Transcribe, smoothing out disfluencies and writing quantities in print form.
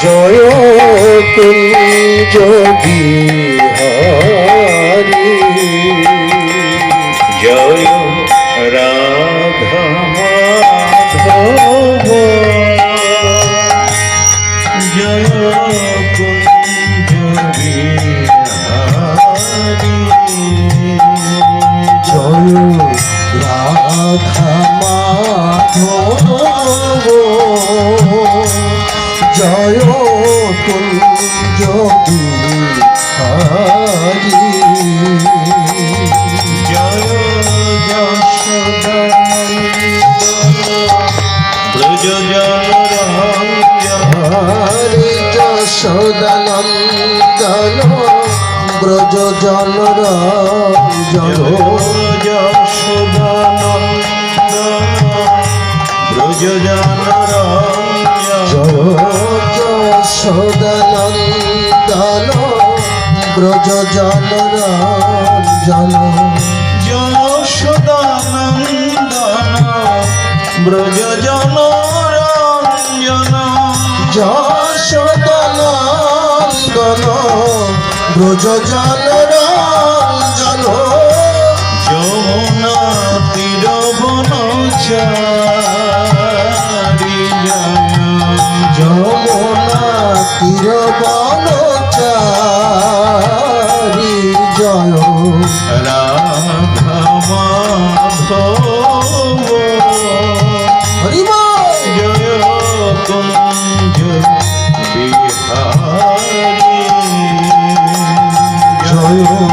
জয় কুঞ্জ Bihari জয় Radha Madhav জয় কুঞ্জ Bihari জয় Radha Madhav জয় কুঞ্জ Bihari জয় Yashodanandan ব্রজজন Ranjan Yashodanandan ব্রজজন Ranjan Yashodanandan ব্রজজন Ranjan Yashodanandan ব্রজজন Ranjan Jamuna তীরবনচারী Jamuna তীরবনচারী জয় Radha Madhav Hari বল জয় কুঞ্জ Bihari জয়